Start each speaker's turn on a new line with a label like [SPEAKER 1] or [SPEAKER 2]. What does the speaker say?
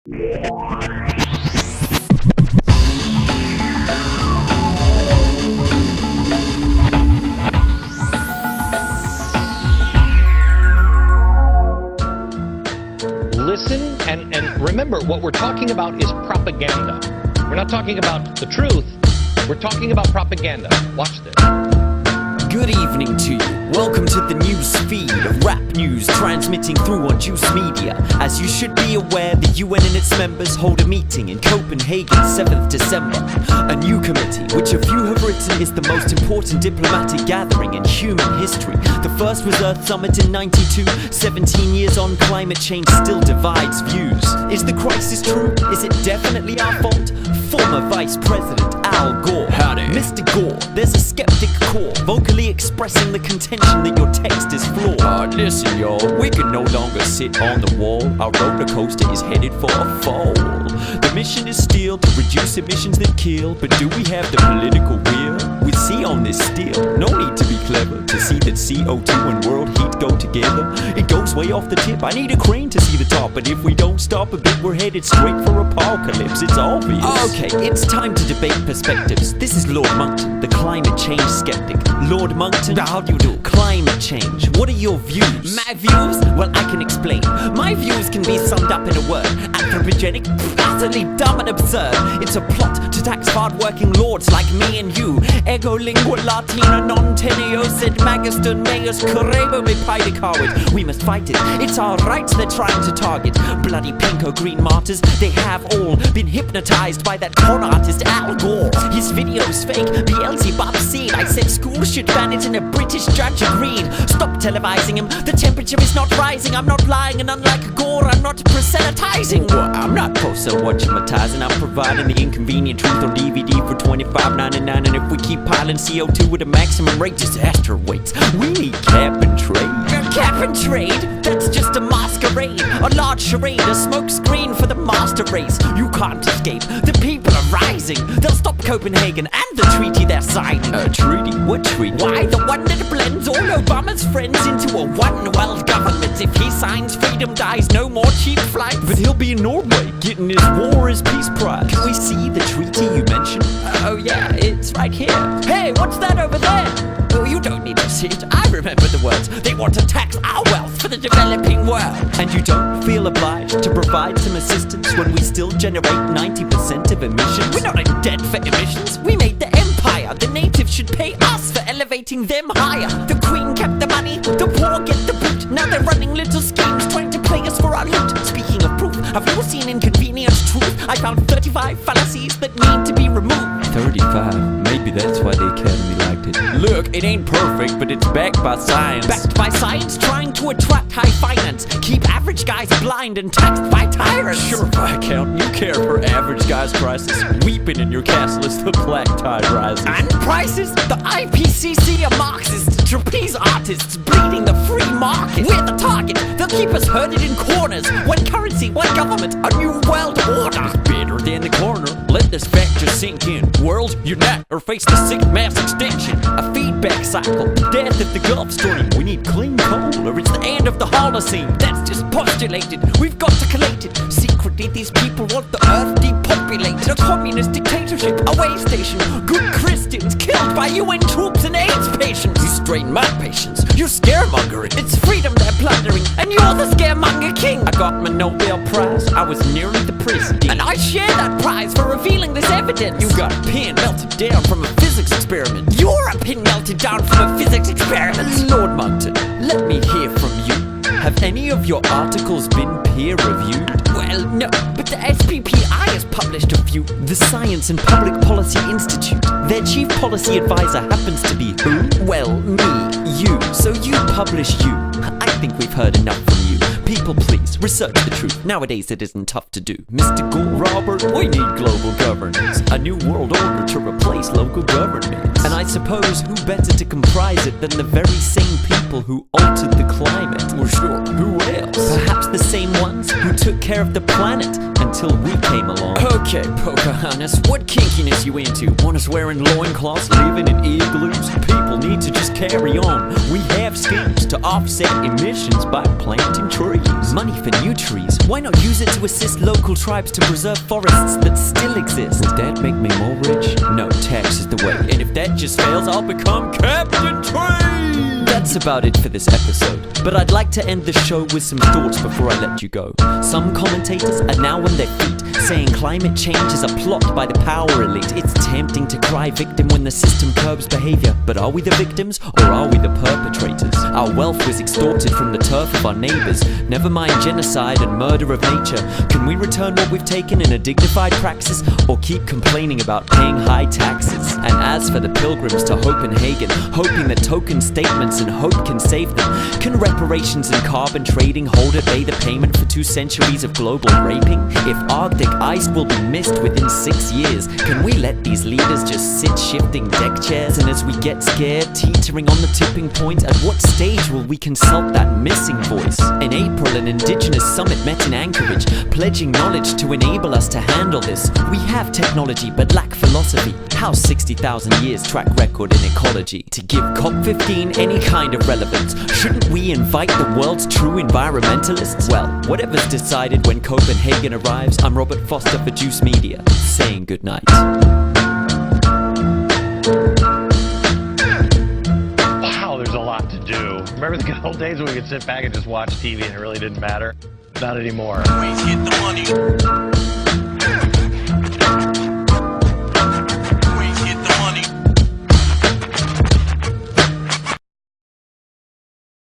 [SPEAKER 1] Listen and remember, what we're talking about is propaganda. We're not talking about the truth. We're talking about propaganda. Watch this.
[SPEAKER 2] Good evening to you. Welcome to the news feed of rap news transmitting through on Juice Media. As you should be aware, the UN and its members hold a meeting in Copenhagen 7th December. A new committee, which a few have written is the most important diplomatic gathering in human history. The first was Earth Summit in '92. 17 years on, climate change still divides views. Is the crisis true? Is it definitely our fault? Former Vice President Al Gore.
[SPEAKER 3] Howdy.
[SPEAKER 2] Mr. Gore, there's a skeptic core vocally expressing the contention that your text is flawed.
[SPEAKER 3] Listen, y'all, we can no longer sit on the wall. Our roller coaster is headed for a fall. The mission is still to reduce emissions that kill, but do we have the political will? We see on this still. No need to be clever to see that CO2 and world heat go together. It goes way off the tip. I need a crane to see the top, but if we don't stop a bit, we're headed straight for apocalypse. It's obvious.
[SPEAKER 2] Okay, it's time to debate perspectives. This is Lord Monckton, the climate change skeptic. Lord Monckton, how do you do? Climate change. What are your views? My views? Well, I can explain. My views can be summed up in a word. Anthropogenic, utterly dumb and absurd. It's a plot to tax hard-working lords like me and you. Ego lingua latina non teneo sed magister meus correbo me paedicavit. We must fight it. It's our rights they're trying to target. Bloody pinko green martyrs. They have all been hypnotized by that con artist Al Gore. His video's fake. Beelzebub seed. I said schools should ban it and a British judge agreed. Stop televising him. The temperature is not rising. I'm not lying, and unlike Gore, I'm not proselytizing.
[SPEAKER 3] Well, I'm not proselytizing. I'm providing the inconvenient truth on DVD for $25.99. And if we keep piling CO2 at a maximum rate, disaster waits. We need cap and trade.
[SPEAKER 2] Cap and trade? That's just a masquerade. A large charade, a smoke screen for the master race. You can't escape. The people are rising. They'll stop Copenhagen and the treaty they're signing.
[SPEAKER 3] A treaty? What treaty?
[SPEAKER 2] Why, the one that blends all Obama's friends into a one world government. If he signs, freedom dies, no more cheap flights.
[SPEAKER 3] But he'll be in Norway, getting his war as peace prize.
[SPEAKER 2] Can we see the treaty you mentioned? Oh yeah, it's right here. Hey, what's that over there? Oh, you don't need to see it. I remember the words. They want to tax our wealth for the developing world.
[SPEAKER 3] And you don't feel obliged to provide some assistance when we still generate 90% of emissions?
[SPEAKER 2] We're not in debt for emissions. We made the empire. The natives should pay us for elevating them higher. The queen kept the money, the poor get the boot. Now they're running little schemes trying to play us for our loot. Speaking of proof, have you seen inconvenient truth? I found 35 fallacies that need to be removed.
[SPEAKER 3] 35. Maybe that's why the Academy liked it. Look, it ain't perfect, but it's backed by science.
[SPEAKER 2] Backed by science, trying to attract high finance. Keep average guys blind and taxed by tyrants.
[SPEAKER 3] Sure, Viscount, you care for average guys' crisis. Weeping in your castle as the black tide rises.
[SPEAKER 2] And prices? The IPCC are Marxists, trapeze artists bleeding the free market. We're the target. They'll keep us herded in corners. One currency, one government, a new world order.
[SPEAKER 3] It's better than the corner. Let this fact just sink in. World, unite or face the sick mass extinction.
[SPEAKER 2] A feedback cycle, death of the Gulf Stream.
[SPEAKER 3] We need clean coal or it's the end of the Holocene.
[SPEAKER 2] That's just postulated. We've got to collate it. Secretly, these people want the earth depopulated. A communist dictatorship, a way station. Good Christians killed by UN troops and AIDS patients.
[SPEAKER 3] You strain my patience. You're scaremongering.
[SPEAKER 2] It's freedom they're plundering, and you're the scaremonger king.
[SPEAKER 3] I got my Nobel Prize. I was nearly the president.
[SPEAKER 2] And I share that prize for revealing this evidence.
[SPEAKER 3] You got a pin melted down from a physics experiment.
[SPEAKER 2] You're a pin melted down from a physics experiment.
[SPEAKER 3] Lord Monckton, let me hear from you. Have any of your articles been peer-reviewed?
[SPEAKER 2] Well, no, but the SPPI has published a few.
[SPEAKER 3] The Science and Public Policy Institute. Their chief policy advisor happens to be who? Well, me, you. So you publish you. I think we've heard enough from you. People, please, research the truth. Nowadays it isn't tough to do. Mr. Gore, Robert, we need global governance. A new world order to replace local governments. And I suppose who better to comprise it than the very same people who altered the climate? Well, sure, who else? Perhaps the same ones who took care of the planet until we came along.
[SPEAKER 2] Okay, Pocahontas, what kinkiness you into? Want us wearing loincloths,
[SPEAKER 3] living in igloos? People need to just carry on. We have schemes to offset emissions by planting trees. reuse money for new trees. Why not use it to assist local tribes to preserve forests that still exist? Would that make me more rich? No, tax is the way. And if that just fails, I'll become Captain Tree! That's about it for this episode. But I'd like to end the show with some thoughts before I let you go. Some commentators are now on their feet, saying climate change is a plot by the power elite. It's tempting to cry victim when the system curbs behavior. But are we the victims, or are we the perpetrators? Our wealth was extorted from the turf of our neighbors. Never mind genocide and murder of nature. Can we return what we've taken in a dignified praxis, or keep complaining about paying high taxes? And as for the pilgrims to Copenhagen, hoping that token statements and hope can save them, can reparations and carbon trading hold at bay the payment for 2 centuries of global raping? If Arctic ice will be missed within 6 years, can we let these leaders just sit shifting deck chairs? And as we get scared, teetering on the tipping point, at what stage will we consult that missing voice? In April, an indigenous summit met in Anchorage, pledging knowledge to enable us to handle this. We have technology but lack philosophy. How's 60,000 years track record in ecology to give COP15 any kind of relevance? Shouldn't we invite the world's true environmentalists? Well, whatever's decided when Copenhagen arrives, I'm Robert Foster for Juice Media, saying goodnight.
[SPEAKER 1] Wow, there's a lot to do. Remember the good old days when we could sit back and just watch TV and it really didn't matter? Not anymore.
[SPEAKER 4] Always get the money.